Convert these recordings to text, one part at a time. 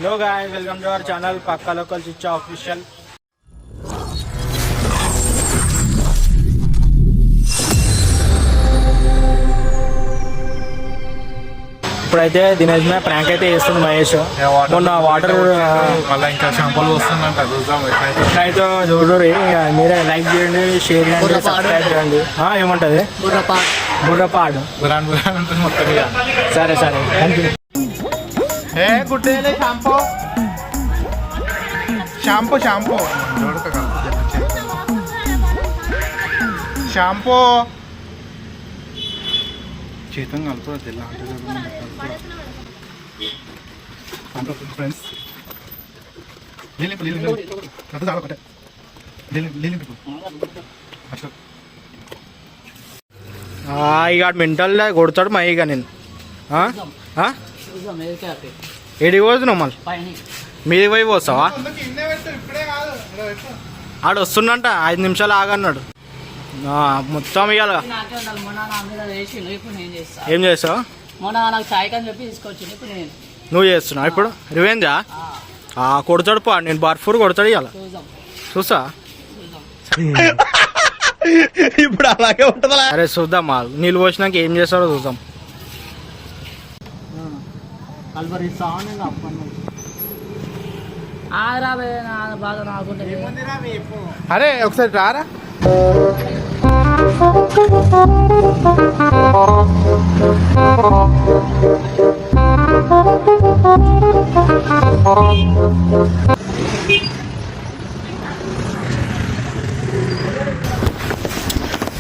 Hello guys, welcome to our channel Pakka local Chichcha official. ఇప్పుడైతే దినేష్ మీద prank అయితే చేస్తుంది మహేష్. మొన్న వాటర్ మళ్ళీ ఇంకా షాంపూలు వస్తుందంట, చూద్దాం అయితే చూడరు. మీరే లైక్ చేయండి, షేర్ చేయండి, సబ్స్క్రైబ్ చేయండి. ఏముంటది బుర్రపాడు మొత్తం. సరే సరే గుడ్డే షాంపూ షాంపూ షాంపూ షాంపూ చేతం కలుపుతా తెల్ల ఫ్రెండ్స్. ఇక మెంటల్ కొడతాడు మా ఇక నేను ఏడికి పోతున్నావు మళ్ళీ మీది పోయి పోస్తావా? ఆడు వస్తుండంట, 5 నిమిషాలు ఆగన్నాడు. మొత్తం ఇవాళ ఏం చేస్తావు? నువ్వు చేస్తున్నావు ఇప్పుడు రివెంజా? కొడతాడు పా, నేను బర్ఫూర్ కొడతాడు ఇవాళ చూసా. ఇప్పుడు అలాగే ఉంటుందా? అరే చూద్దాం, నీళ్ళు పోసినాక ఏం చేస్తాడో చూద్దాం. అరే ఒకసారి రారా.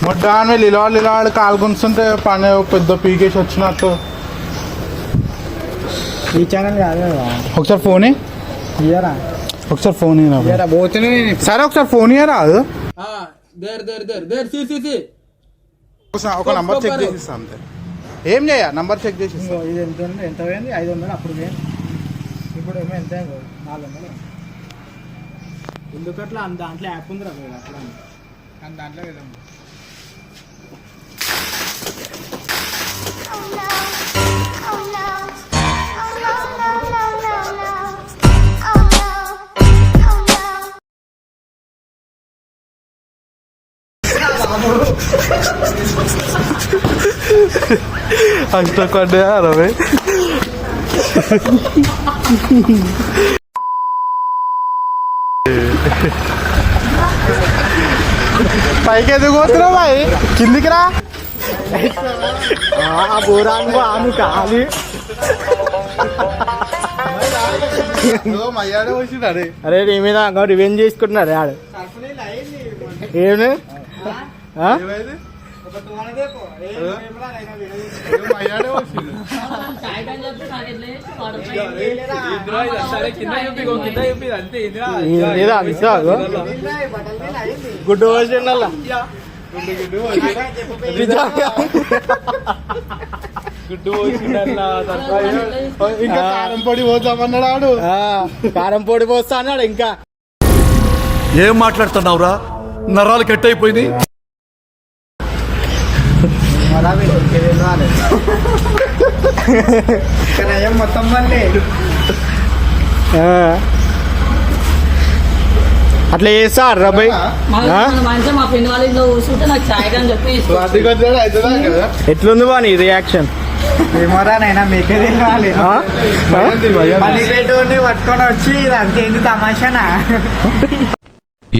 మొడ్డాన్ని లిలాడు కాలు గుంచుంటే పని పెద్ద పీకేసి వచ్చినట్టు. ఈ ఛానల్ కాదు, ఒకసారి ఫోన్ ఇయ్యరా, ఒకసారి ఫోన్ సరే ఒకసారి ఫోన్ ఇయ్యరా. ఒక నంబర్ చెక్ చేసి ఇస్తా అంతే. ఏం చేయ నంబర్ చెక్ చేసి ఇది ఎంత పోయింది? 500 అప్పుడు ఇప్పుడు ఏమో ఎంత 400. ఎందుకట్లా దాంట్లో యాప్ ఉందిరా అట్లా దాంట్లో అష్టకొండే రవి పైకి ఎదుగు పోతున్నావు బాయ్, కిందికి రా. బోరాను ఆను కాలి మయ్యాడే వచ్చినాడే. అరే నీ మీద రివెంజ్ చేసుకుంటున్నారే ఆడు. ఏమి గుడ్డు వచ్చిండ ఇంకా కారం పొడి పోతామన్నాడు. కారం పొడి పోస్తా అన్నాడు. ఇంకా ఏం మాట్లాడుతున్నావురా? నరాలు కట్ అయిపోయింది. మొత్తం అట్లా చేస్తారు రాబాయ్. ఎట్లుంది బా నీ రియాక్షన్? ఏమోరానైనా మీకే తెలియాలి. పట్టుకొని వచ్చి అంతేంది తమాషానా?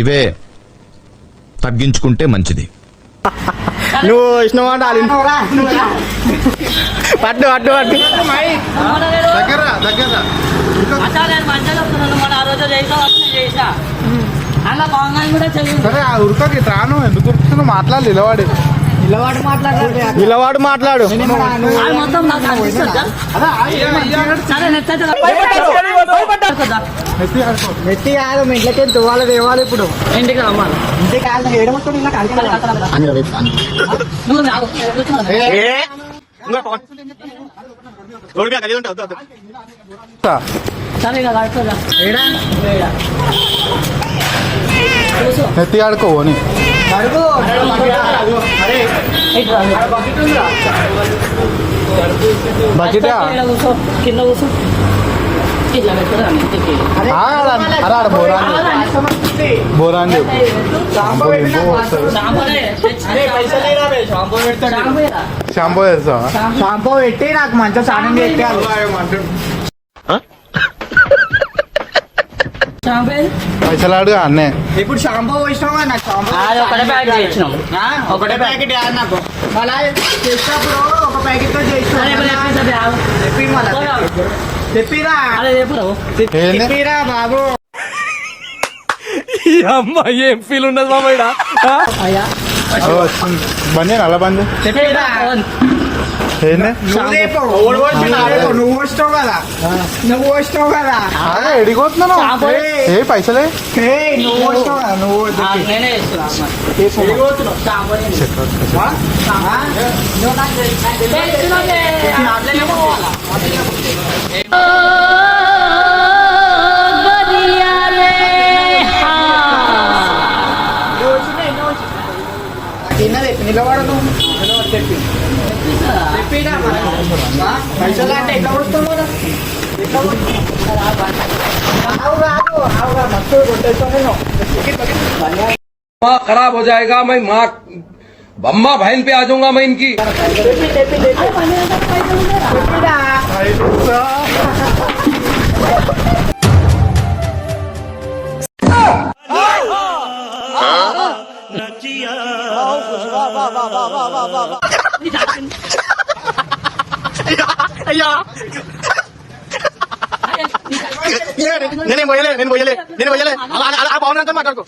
ఇవే తగ్గించుకుంటే మంచిది. నువ్వు ఇష్టం అంటే పట్టు పట్టు పట్టు దగ్గర దగ్గర సరే ఉరుకోకి త్రాను ఎందుకు ఉరుకుతున్నావు? మాట్లాడాలి నిలవాడి నిలవాడు మాట్లాడు. నెత్తి కాదు, మీ ఇంట్లోకి తువ్వాలి తేవాలి. ఇప్పుడు ఇంటికి రమ్మాలి. ఇంటికి కాదు ఏడమొస్తుంది. నెత్తి ఆడుకోని బకెట్ కింద కూర్చో. ఇట్లా పెట్టురా ఇంటికి అరే ఆడ బోరాన్ చెప్పు షాంపూ చేస్తావా షాంపూ పెట్టి నాకు మంచిగా స్నానం చేయాలి. పైసలు అడుగు అన్నే ఇప్పుడు షాంపూ పోసినావా నాకు షాంపూ ఒకటే ప్యాకెట్ చేయించినాం. ఒకటే ప్యాకెట్ యాడ్ నాకు మళ్ళా చేసినప్పుడు ఒక ప్యాకెట్ తో చేసిన చెప్పిరా ఏంది? చెప్పిరా బాబు. అమ్మాయి ఏం ఫీల్ ఉన్నది మామయ్య అదో వచ్చింది బండి అలా బండి చెప్పిరా ఏంది నువ్వు వస్తావు కదా ఎడిగోతున్నాను ఏ పైసలే నువ్వు వస్తావు కదా నువ్వు నేనే చేస్తున్నా తిన్నది నిలబడదు చెప్పినా పైసలు అంటే ఎట్లా వస్తావు కదా మస్తు కొట్టేస్తాను నేను खराब हो जाएगा मैं माँ अम्मा बहन पे आ जाऊंगा मैं इनकी నేను పోయలే అలా బాగున్నా మాట్లాడుకో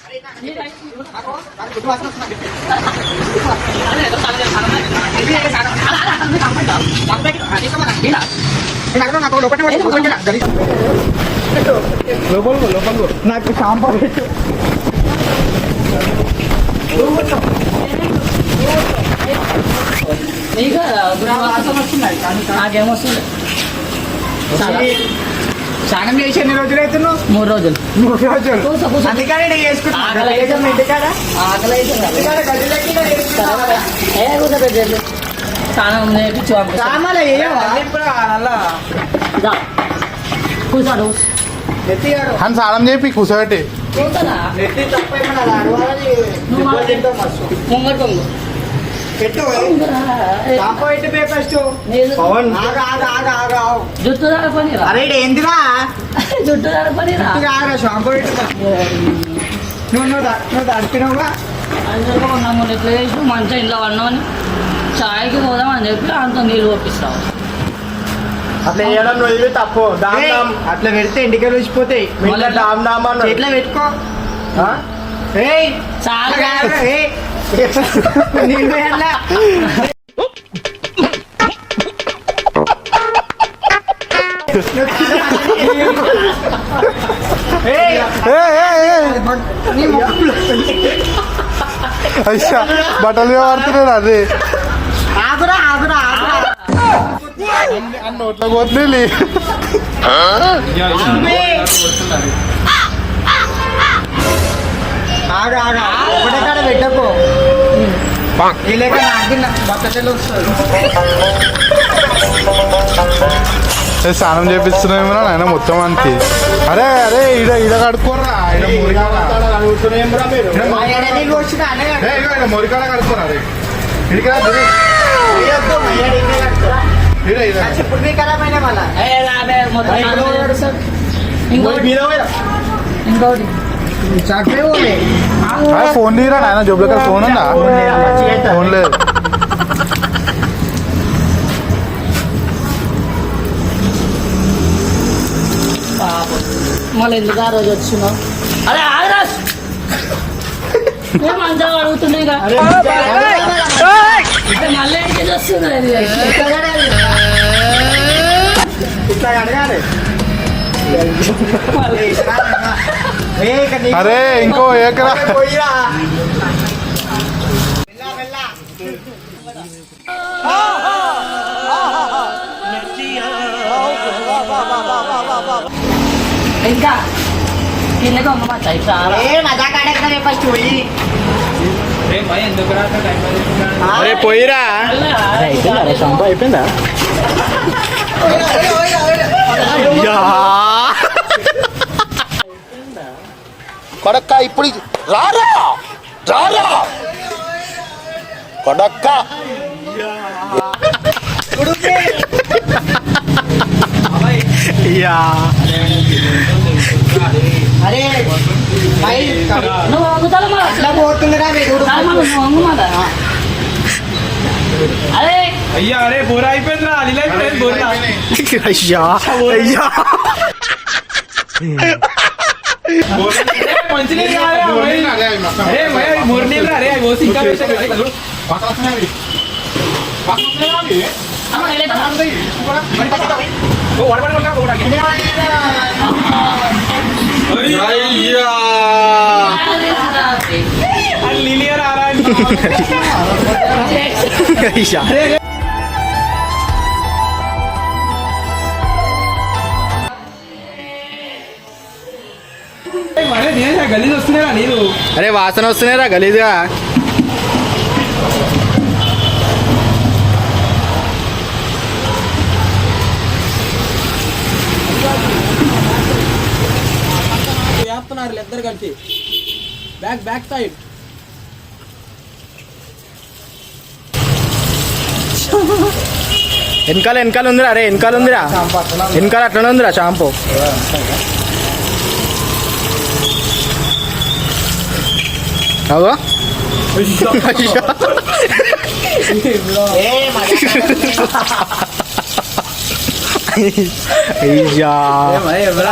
నాకు షాంపూ పెట్టు నాకేమొస్తుంది స్నానం చేసి ఎన్ని రోజులు అవుతున్నావు 3 రోజులు 3 రోజులు అందుకని నేను చేసుకుంటాను ఇంటికాడ స్నానం నేర్పించి సామాన్లు వేయవా కూర్చోడు అని సాలం చెప్పి కూర్చోబెట్టి కూర్చోనా నెత్తి తప్ప ఏమన్నా అడవాలని ముంగడు కొంగు పెట్టు షాంపూ పెట్టి పే ఫస్ట్ జుట్టు దాడ పనిరా అరే ఏందిరా జుట్టు దాడ పనిరా షాంపూ పెట్టి నువ్వు తడిపినావుగా నన్ను ఎట్లా చేసి మంచిగా ఇంట్లో పడినామని చాయ్కి పోదామని చెప్పి అంత నీళ్ళు పంపిస్తావు అట్లా వేయడం నువ్వు తప్పు అట్లా పెడితే ఇంటికి వచ్చిపోతాయి ఎట్లా పెట్టుకో చాలా నీళ్ళు వేయాలా అయ్యా బట్టలు వాడుతున్నాడు అదే ఆగురా ఆగురా ఆగురా నోట్లో పోతుంది ఆగా ఆగా ఒకటే కాడ పెట్టకు లేక నాకిన బట్టలు స్నానం చేపిస్తున్నామో ఆయన మొత్తం అంతే అరే అరే ఈడ కడుక్కోర్రా మొరికాడ కడుక్కోరా అరే ఇప్పుడు మీ ఖరాబ్ మళ్ళా ఇంకోటి చక్కలే ఫోన్ తీరా నాయన జోబులో ఫోన్ ఉందా ఫోన్ లేదు మళ్ళీ ఎందుకు ఆ రోజు వచ్చినావు అరే ఆగరాజ్ మంచిగా అడుగుతుండే మళ్ళీ ఇంటికి వస్తుంది ఇట్లా అడగాలి అరే ఇంకో ఏకరా పోయిరా ఇంకా కిందకి అమ్మ చాలా మజా కాడెక్కడ ఫస్ట్ పోయి అరే పోయిరా షాంపూ అయిపోయిందా కొడక్క ఇప్పుడు రారా రారా కొడక్క అరే भाई నువ్వు వంగుతావు మరి అట్లా పోతుందిరా వీడు నువ్వు వంగు మాట అరే అయ్యా అరే బోరా అయిపోయిందిరా అదిలే బోరా మంచినీళ్ళు అరే మురినీళ్ళు అరే అవి పోసి ఇంకా గలీజ్ వస్తున్నారా నీళ్ళు అరే వాసన వస్తున్నాయిరా గలీజ్గా వేస్తున్నారు ఇద్దరు కలిసి బ్యాక్ సైడ్ వెనకాల ఉందిరా అరే వెనకాల ఉందిరా వెనకాల అట్లనే ఉందిరా షాంపూ అవో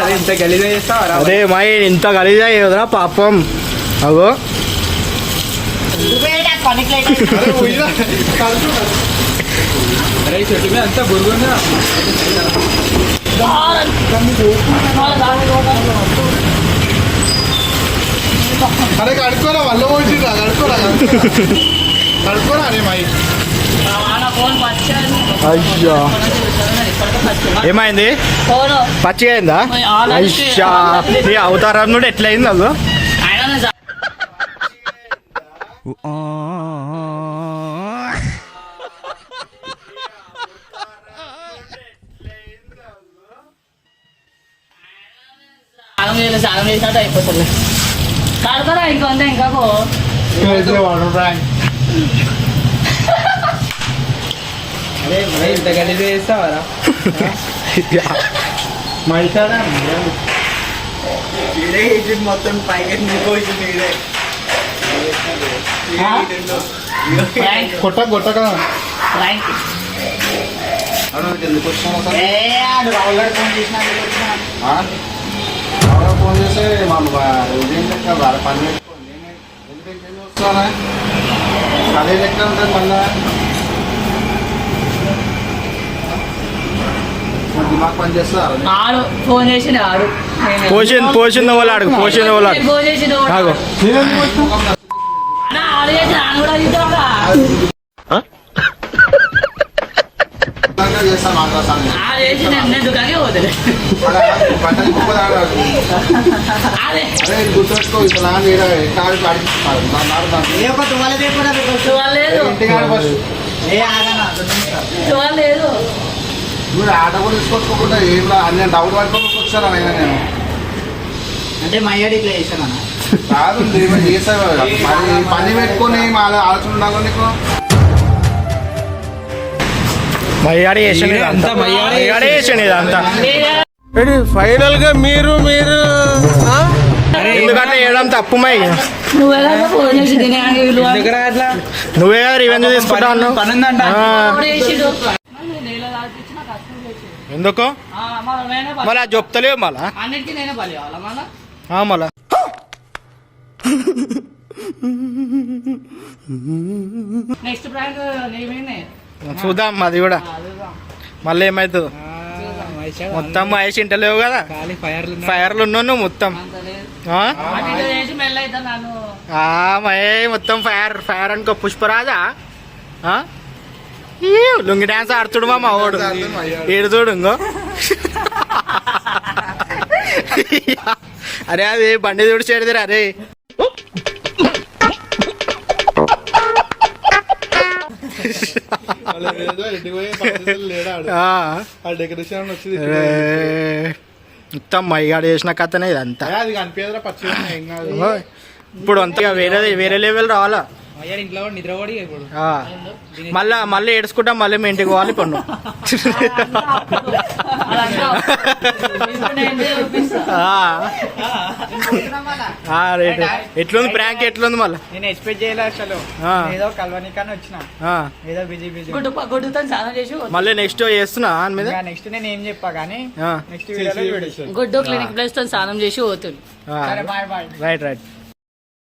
ఇంత గలీజ్ చేస్తావా అరే మై ఇంత గలీజా ఏదరా పాపం అవో అరే చెట్టు మీద అంతా బురుగుందా అరే కడుక్కోరా వల్ల పోయించిరా కడుక్కోరా అరే మై అయ్యా ఏమైంది ఫోన్ పచ్చిగా అయిందా అయ్యా నీ అవతారం నుండి ఎట్లా అయింది అదో సాగం చేసినట్టు అయిపోతుంది కడతారా ఇంకొంత ఇంకా అరే ఇంత గలీజ్ చేస్తావరా మొత్తం పైకి కొట్టక ఫోన్ చేస్తే మా పని పెట్టుకోండి వస్తానా అదే లెక్క ఉంటుంది మళ్ళా దిమాగ్ పని చేస్తారు ఆడు ఫోన్ చేసిండు ఆడు పోసింది వాళ్ళు అడుగు పోసింది వాళ్ళు అడుగు ఫోన్ చేసిండు ఆగు ఆడు చేసి ఆడు కూడా చూద్దాంగా చేస్తాను ఆడు చేసి నేను దుకాణకే పోతుంది బట్టలు గొప్ప అదే అరే గుర్తుపెట్టుకో ఇట్లా ఏ ఒక తువాల పేపర్ చూడలేదు ఇంటికాడ ఫస్ట్ ఏ ఆగనా చూడలేదు నువ్వు ఆట కూడా తీసుకోకపోతే ఏం అన్ని డౌట్ పడుకోకపోతే వచ్చారా అయినా నేను అంటే మయ్యాడి ఇట్లా చేశాను అన్న కాదు ఏమైనా చేసావు పని పెట్టుకొని మా ఆలోచన ఉండాలి నీకు మయ్యాడి చేసింది ఇదంతా మయ్యాడి చేసింది ఇదంతా ఫైనల్ గా మీరు ఎందుకంటే వేయడం తప్పు మై నువ్వే కదా ఫోన్ చేసి తినేయాలి వీళ్ళు అట్లా నువ్వే కదా రివెంజ్ తీసుకుంటా అన్నావు పని ఉందంట ఆడు చేసిండు ఎందుకు మళ్ళీ అది చెప్తలేవు మళ్ళా అన్నిటికీ నేనే పని కావాలా మళ్ళా మళ్ళా నెక్స్ట్ ప్రాంక్ నేమేనే చూద్దాం అది కూడా మళ్ళీ ఏమవుతుంది మొత్తం మహేష్ ఇంటలేవు కదా ఫైర్లు ఉన్నావు నువ్వు మొత్తం చేసి మెల్ల అవుతా నన్ను మహేష్ మొత్తం ఫైర్ అనుకో పుష్పరాజా లుంగి డాన్స్ ఆడుతుడు మా ఓడు ఏడు చూడు ఇంకో అరే అది బండి చూడు చేడిదిరా అరే వాళ్ళు ఏదో ఇంటికి పోయే పరిస్థితులు లేడాడు ఆ, ఆ డెకరేషన్ వచ్చింది ఏ, మొత్తం మైగాడు చేసిన కథనే ఇదంతా అది కనిపించదురా పచ్చి ఏం కాదు ఓయ్, ఇప్పుడు అంతగా వేరే లెవెల్ రావాలా ఇంట్లో నిద్రపోడి ఇప్పుడు ఆ, మళ్ళీ ఏడుచుకుంటా మళ్ళీ మీ ఇంటికి పోవాలి ఇప్పుడు నువ్వు. ఆ. ఆ, రైట్. ఎట్లుంది ప్రాంక్ ఎట్లుంది మళ్ళీ నేను ఎక్స్పెక్ట్ చేయలే అసలు ఆ. ఏదో కలవనికని వచ్చిన ఆ, ఏదో బిజీ గుడ్డుతో స్నానం చేసి మళ్ళీ నెక్స్ట్ చేస్తున్నా అని మీద నెక్స్ట్ నేను ఏం చెప్పా కానీ ఆ, నెక్స్ట్ వీడియోలో చూడేసి గుడ్డు క్లినిక్ ప్లేస్ తో స్నానం చేసి పోతుంది ఆ, సరే బాయ్ బాయ్ రైట్ రైట్